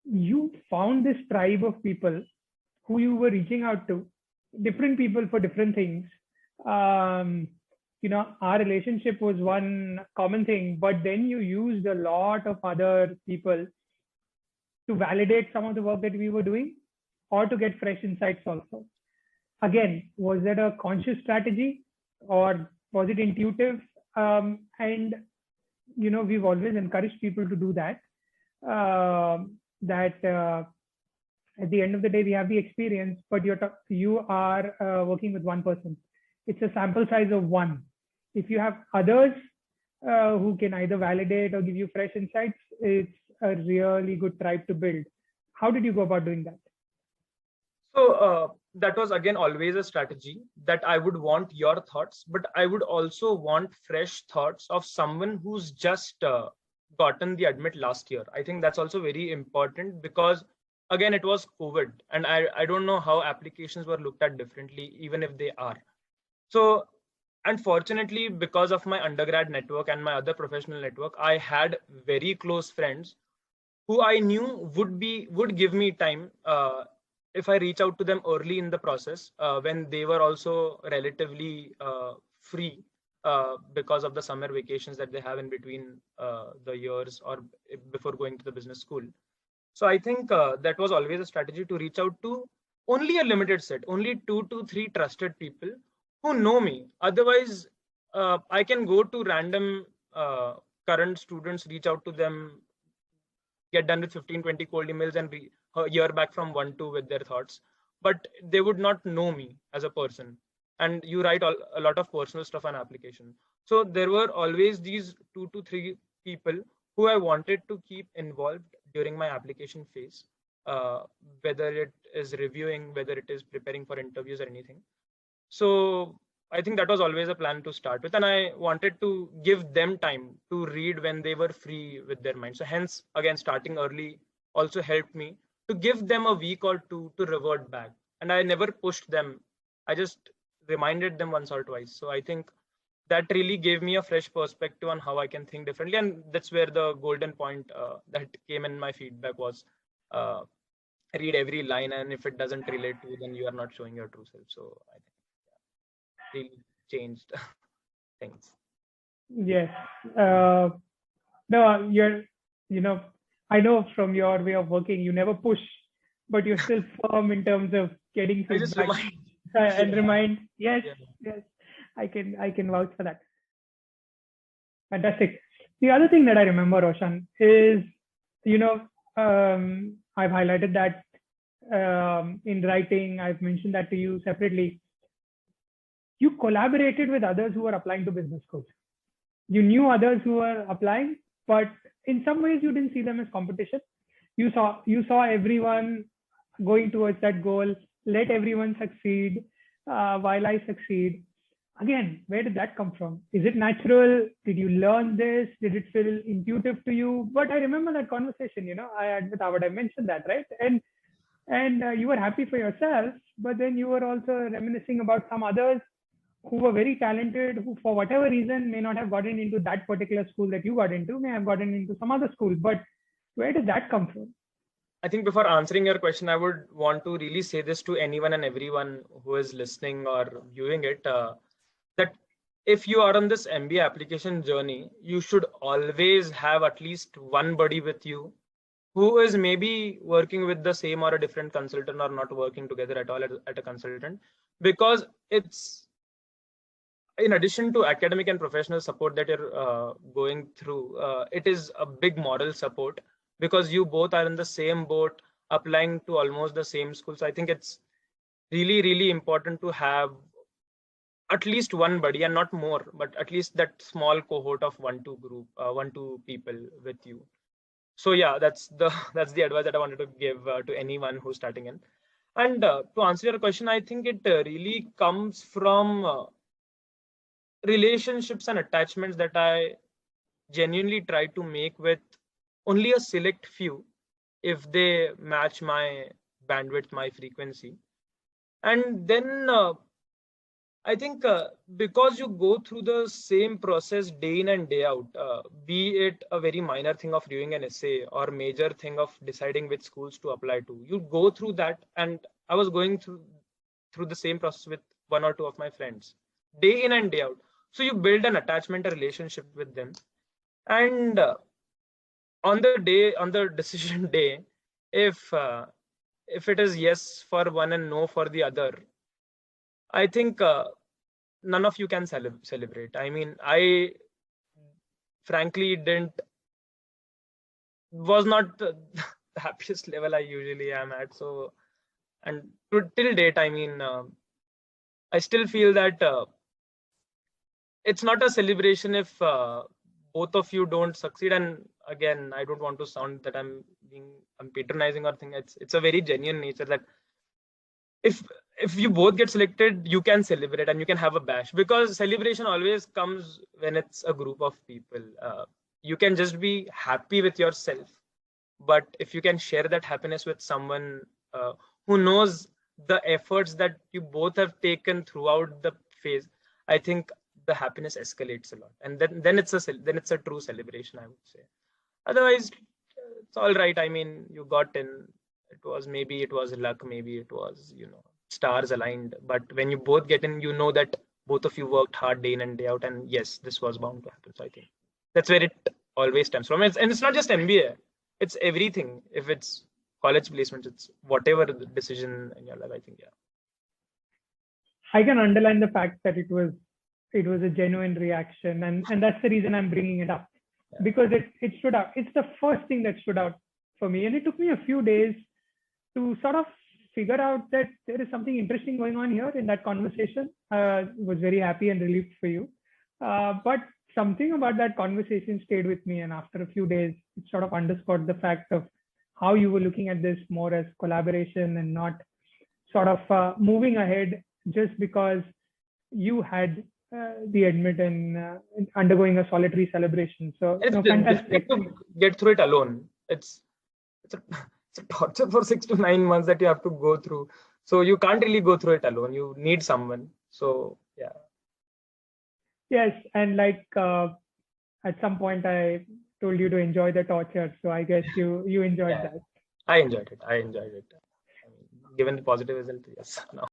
you found this tribe of people who you were reaching out to, different people for different things. Um, our relationship was one common thing, but then you used a lot of other people to validate some of the work that we were doing or to get fresh insights also. Again, was that a conscious strategy or was it intuitive? And we've always encouraged people to do that. At the end of the day, we have the experience, but you are working with one person. It's a sample size of one. If you have others who can either validate or give you fresh insights, it's a really good tribe to build. How did you go about doing that? So that was again always a strategy that I would want your thoughts, but I would also want fresh thoughts of someone who's just gotten the admit last year. I think that's also very important because again, it was COVID and I don't know how applications were looked at differently, even if they are. So unfortunately, because of my undergrad network and my other professional network, I had very close friends who I knew would give me time if I reach out to them early in the process when they were also relatively free because of the summer vacations that they have in between the years or before going to the business school. So I think that was always a strategy to reach out to only a limited set, only 2 to 3 trusted people who know me. Otherwise, I can go to random current students, reach out to them, get done with 15-20 cold emails and hear back from 1-2 with their thoughts, but they would not know me as a person. And you write a lot of personal stuff on application. So there were always these 2 to 3 people who I wanted to keep involved during my application phase, whether it is reviewing, whether it is preparing for interviews or anything. So I think that was always a plan to start with, and I wanted to give them time to read when they were free with their mind. So hence, again, starting early also helped me to give them a week or two to revert back. And I never pushed them. I just reminded them once or twice. So I think that really gave me a fresh perspective on how I can think differently. And that's where the golden point that came in my feedback was read every line. And if it doesn't relate to you, then you are not showing your true self. So I think really changed things. Yes. No, I know from your way of working, you never push, but you're still firm in terms of getting feedback and remind. Yes, yes, I can vouch for that. Fantastic. The other thing that I remember, Roshan, is I've highlighted that in writing. I've mentioned that to you separately. You collaborated with others who were applying to business schools. You knew others who were applying, but in some ways you didn't see them as competition. You saw everyone going towards that goal. Let everyone succeed while I succeed. Again, where did that come from? Is it natural? Did you learn this? Did it feel intuitive to you? But I remember that conversation. I had with Howard. I mentioned that, right? And you were happy for yourself, but then you were also reminiscing about some others who were very talented, who for whatever reason may not have gotten into that particular school that you got into, may have gotten into some other school. But where did that come from? I think before answering your question, I would want to really say this to anyone and everyone who is listening or viewing it, that if you are on this MBA application journey, you should always have at least one buddy with you who is maybe working with the same or a different consultant or not working together at all at a consultant, because it's, in addition to academic and professional support that you're going through, it is a big moral support because you both are in the same boat applying to almost the same school. So I think it's really, really important to have at least one buddy, and not more, but at least that small cohort of 1-2 people with you. So yeah, that's the advice that I wanted to give to anyone who's starting in. And to answer your question, I think it really comes from relationships and attachments that I genuinely try to make with only a select few if they match my bandwidth, my frequency. And then I think because you go through the same process day in and day out, be it a very minor thing of reviewing an essay or major thing of deciding which schools to apply to, you go through that. And I was going through the same process with one or two of my friends, day in and day out. So you build an attachment, a relationship with them, and on the decision day, if it is yes for one and no for the other, I think none of you can celebrate. I mean, I frankly was not the happiest level I usually am at. So, and till date, I mean, I still feel that it's not a celebration if both of you don't succeed. And again, I don't want to sound that I'm patronizing or thing. It's a very genuine nature that if you both get selected, you can celebrate and you can have a bash, because celebration always comes when it's a group of people. You can just be happy with yourself, but if you can share that happiness with someone who knows the efforts that you both have taken throughout the phase, I think the happiness escalates a lot, and then it's a true celebration, I would say. Otherwise, it's all right. I mean, you got in. Maybe it was luck, maybe it was, stars aligned. But when you both get in, you know that both of you worked hard day in and day out, and yes, this was bound to happen. So I think that's where it always stems from. And it's not just MBA; it's everything. If it's college placements, it's whatever the decision in your life. I think, yeah. I can underline the fact that it was a genuine reaction, and that's the reason I'm bringing it up, because it stood out. It's the first thing that stood out for me, and it took me a few days to sort of figure out that there is something interesting going on here in that conversation. Was very happy and relieved for you, but something about that conversation stayed with me, and after a few days, it sort of underscored the fact of how you were looking at this more as collaboration and not sort of moving ahead just because you had the admit and undergoing a solitary celebration. So It's fantastic. difficult to get through it alone. It's a torture for 6 to 9 months that you have to go through. So you can't really go through it alone. You need someone. So yeah. Yes, and like at some point I told you to enjoy the torture, so I guess you enjoyed that. I enjoyed it. I mean, given the positive result, yes. No.